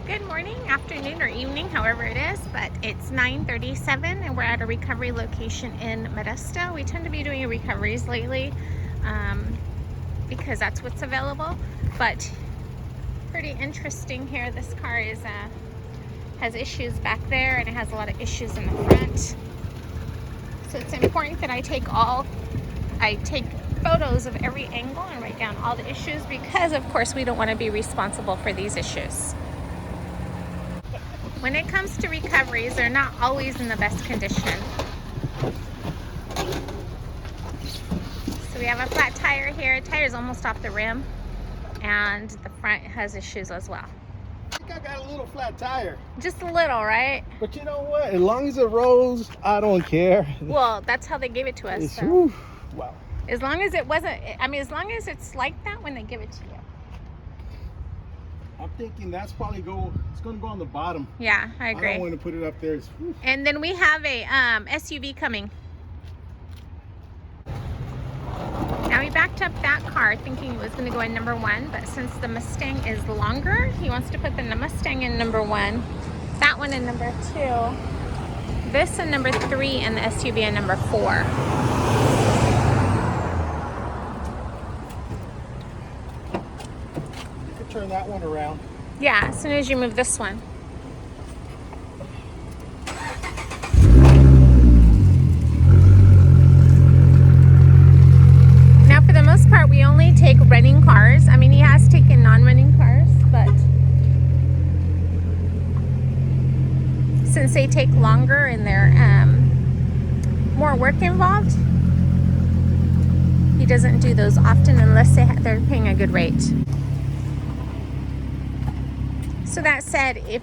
Good morning, afternoon, or evening, however it is, but it's 9:37 and we're at a recovery location in Modesto. We tend to be doing recoveries lately because that's what's available, but pretty interesting here. This car has issues back there and it has a lot of issues in the front. So it's important that I take photos of every angle and write down all the issues because of course we don't want to be responsible for these issues. When it comes to recoveries, they're not always in the best condition. So we have a flat tire here. The tire is almost off the rim, and the front has issues as well. I think I got a little flat tire. Just a little, right? But you know what? As long as it rolls, I don't care. Well, that's how they gave it to us. So. Wow. As long as it wasn't, as long as it's like that when they give it to you. I'm thinking that's probably it's going to go on the bottom. Yeah, I agree. I don't want to put it up there. And then we have a SUV coming. Now we backed up that car thinking it was going to go in number 1, but since the Mustang is longer, he wants to put the Mustang in number 1, that one in number 2, this in number 3, and the SUV in number 4. Turn that one around. Yeah, as soon as you move this one. Now for the most part we only take running cars. He has taken non-running cars, but since they take longer and they're more work involved, he doesn't do those often unless they're paying a good rate. So that said, if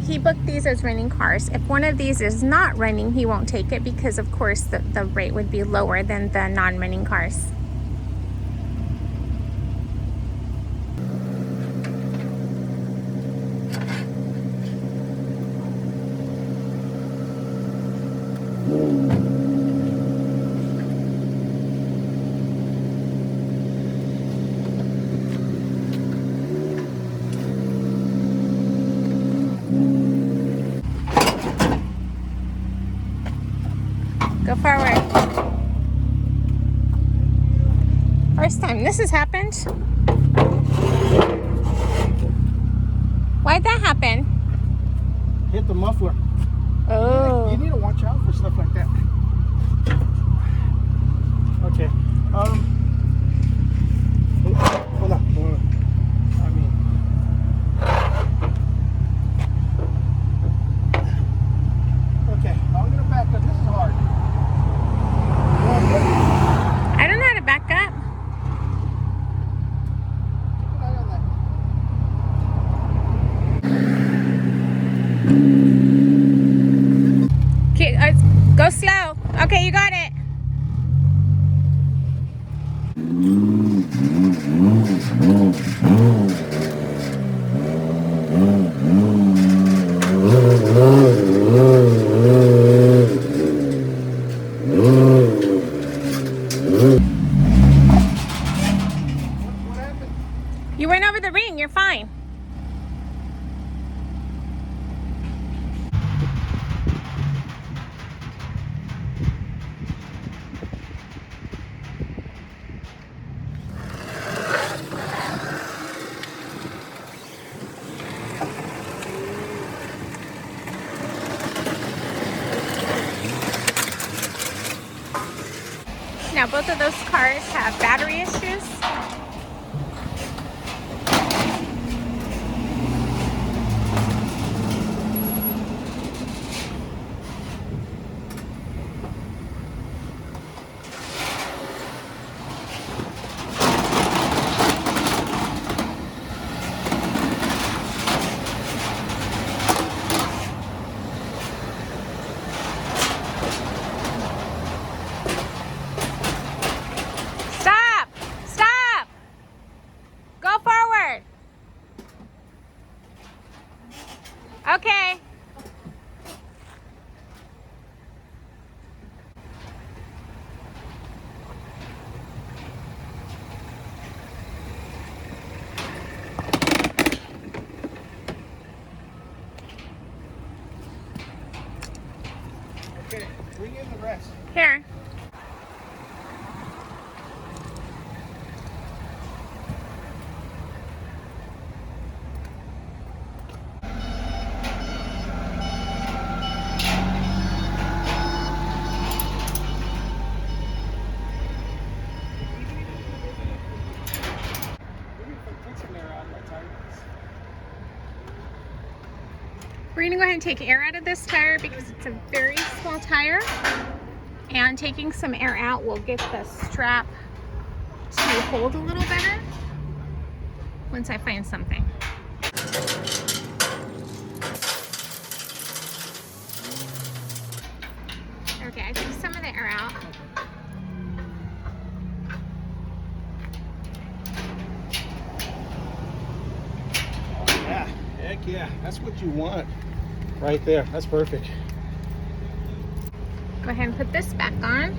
he booked these as running cars, if one of these is not running, he won't take it because of course the rate would be lower than the non-running cars. Go forward. First time this has happened. Why'd that happen? Hit the muffler. Oh. You need to watch out for stuff like that. Okay. Hold on. Okay, I'm gonna back up. This is hard. I don't know how to back up. Okay, go slow. Okay, you got it. What happened? You went over the ring. You're fine. Now both of those cars have battery issues. Okay. Here. We're gonna go ahead and take air out of this tire because it's a very small tire. And taking some air out will get the strap to hold a little better once I find something. Okay, I took some of the air out. Yeah, heck yeah, that's what you want right there. That's perfect. Go ahead and put this back on.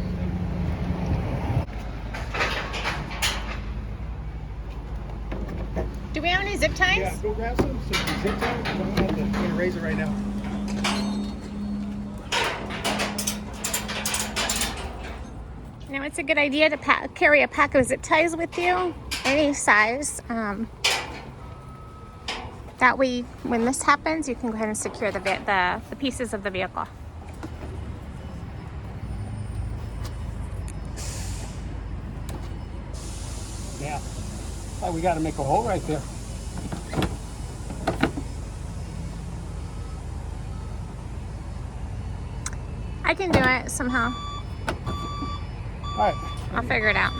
Do we have any zip ties? Yeah, go grab some zip ties. I don't have the razor right now. Now it's a good idea to carry a pack of zip ties with you, any size. That way, when this happens, you can go ahead and secure the pieces of the vehicle. Yeah. Oh, we got to make a hole right there. I can do it somehow. All right. I'll figure it out.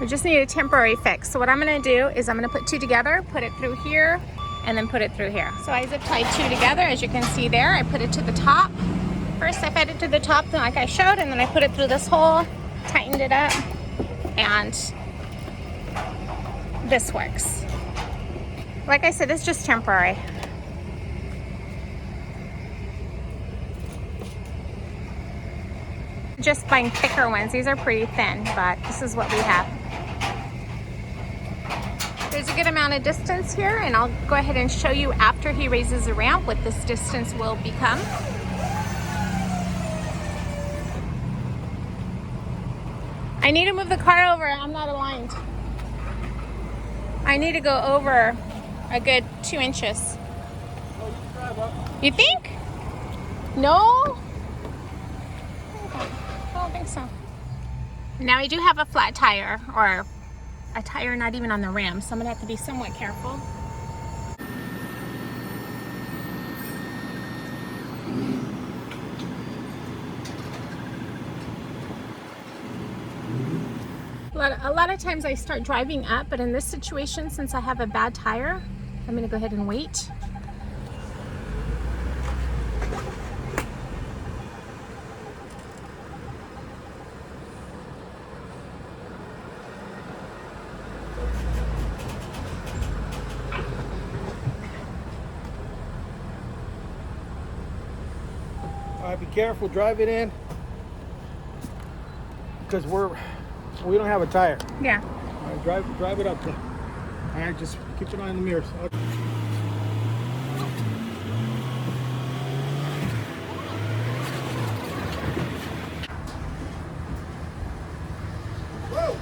We just need a temporary fix. So what I'm gonna do is I'm gonna put two together, put it through here, and then put it through here. So I zip tied two together, as you can see there. I put it to the top. First I fed it to the top, then like I showed, and then I put it through this hole, tightened it up, and this works. Like I said, it's just temporary. Just buying thicker ones. These are pretty thin, but this is what we have. There's a good amount of distance here, and I'll go ahead and show you after he raises the ramp what this distance will become. I need to move the car over. I'm not aligned. I need to go over a good 2 inches. You think? No? I don't think so. Now we do have a flat tire, or a tire not even on the rim, so I'm gonna have to be somewhat careful. A lot of times I start driving up, but in this situation, since I have a bad tire, I'm gonna go ahead and wait. All right, be careful, drive it in, because we don't have a tire. Yeah. All right, drive it up there. All right, just keep an eye on the mirrors. Whoa.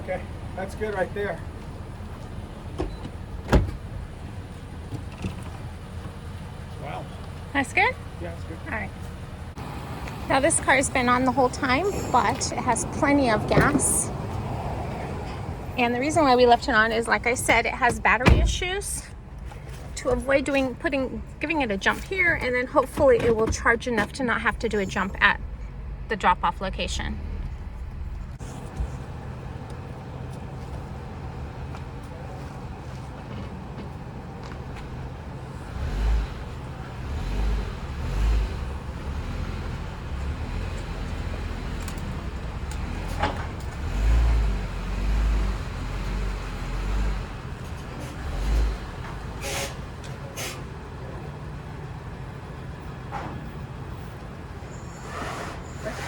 Okay, that's good right there. Wow. That's good? Yeah, that's good. All right. Now this car's been on the whole time, but it has plenty of gas. And the reason why we left it on is, like I said, it has battery issues. To avoid giving it a jump here, and then hopefully it will charge enough to not have to do a jump at the drop-off location.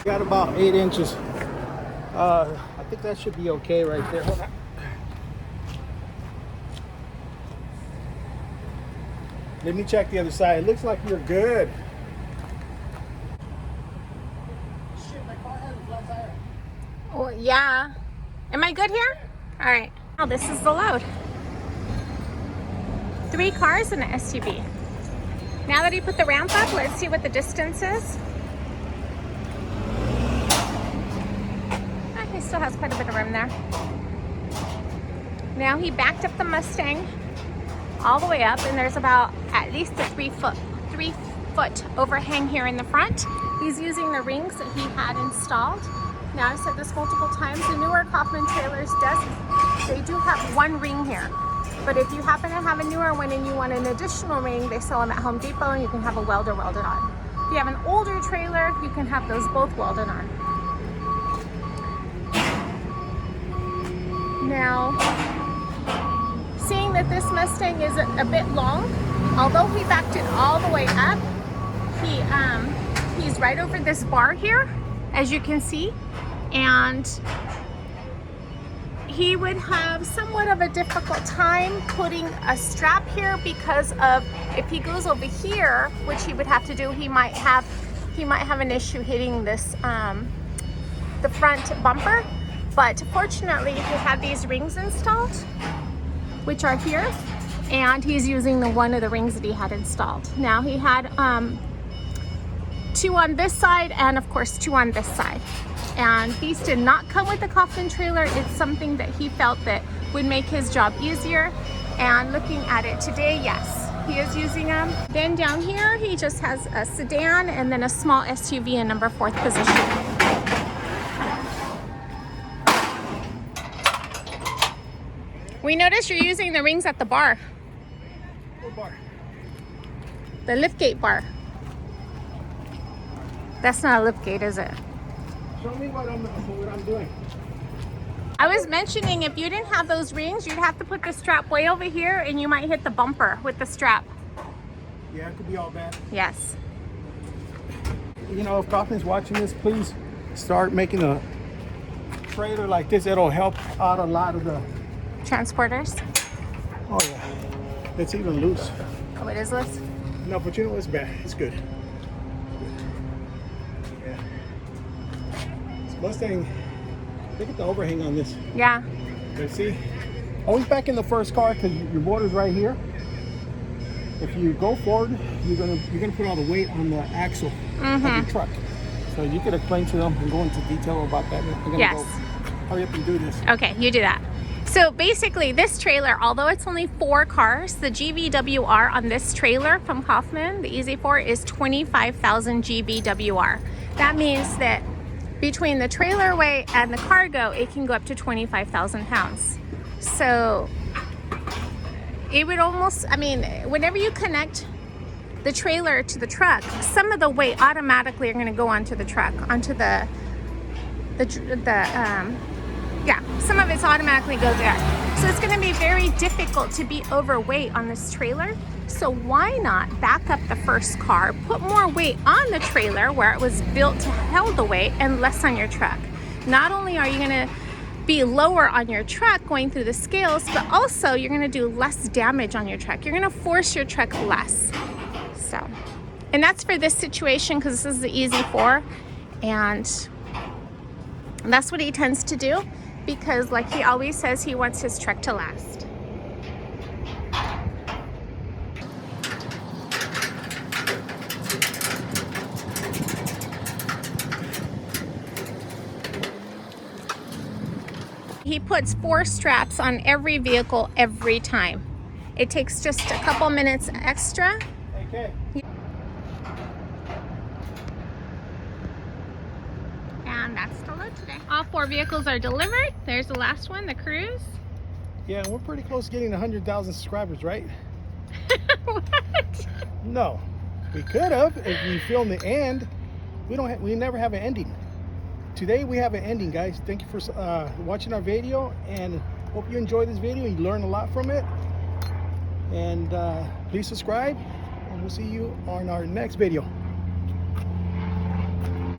Got about 8 inches. I think that should be okay right there. Hold on. Let me check the other side. It looks like you're good. Shit, my car has a flat tire. Oh, yeah. Am I good here? All right. Now this is the load. 3 cars and an SUV. Now that he put the ramp up, let's see what the distance is. He still has quite a bit of room there. Now he backed up the Mustang all the way up, and there's about at least a 3 foot overhang here in the front. He's using the rings that he had installed. Now, I've said this multiple times, the newer Kaufman trailers they do have 1 ring here. But if you happen to have a newer one and you want an additional ring, they sell them at Home Depot, and you can have a welder welded on. If you have an older trailer, you can have those both welded on. Now, seeing that this Mustang is a bit long, although he backed it all the way up, he's right over this bar here, as you can see, and he would have somewhat of a difficult time putting a strap here because of, if he goes over here, which he would have to do, he might have an issue hitting this the front bumper. But fortunately, he had these rings installed, which are here, and he's using one of the rings that he had installed. Now he had 2 on this side and of course 2 on this side. And these did not come with the Kaufman trailer. It's something that he felt that would make his job easier. And looking at it today, yes, he is using them. Then down here, he just has a sedan and then a small SUV in number 4th position. We noticed you're using the rings at the bar. What bar? The liftgate bar. That's not a liftgate, is it? Show me what I'm doing. I was mentioning if you didn't have those rings, you'd have to put the strap way over here and you might hit the bumper with the strap. Yeah, it could be all bad. Yes. You know, if Kaufman's watching this, please start making a trailer like this. It'll help out a lot of the Transporters. Oh yeah, it's even loose. Oh, it is loose? No, but you know what's bad? It's good. Yeah. This Mustang, look at the overhang on this. Yeah. You see? Always back in the first car because your motor's right here. If you go forward, you're gonna put all the weight on the axle of your truck. So you could explain to them and go into detail about that. I'm gonna go hurry up and do this. Okay, you do that. So basically this trailer, although it's only 4 cars, the GVWR on this trailer from Kaufman, the EZ4, is 25,000 GVWR. That means that between the trailer weight and the cargo, it can go up to 25,000 pounds. So it would almost, I mean, whenever you connect the trailer to the truck, some of the weight automatically are going to go onto the truck, onto yeah, some of it's automatically goes there. So it's going to be very difficult to be overweight on this trailer. So why not back up the first car, put more weight on the trailer where it was built to hold the weight and less on your truck. Not only are you going to be lower on your truck going through the scales, but also you're going to do less damage on your truck. You're going to force your truck less. So, and that's for this situation because this is the EZ4, and that's what he tends to do because, like he always says, he wants his truck to last. He puts 4 straps on every vehicle every time. It takes just a couple minutes extra. Okay. And that's the load today. All 4 vehicles are delivered. There's the last one, the Cruise. Yeah, we're pretty close to getting 100,000 subscribers, right? What? No, we could have if we film the end. We never have an ending. Today we have an ending, guys. Thank you for watching our video, and hope you enjoy this video. You learn a lot from it, and please subscribe, and we'll see you on our next video.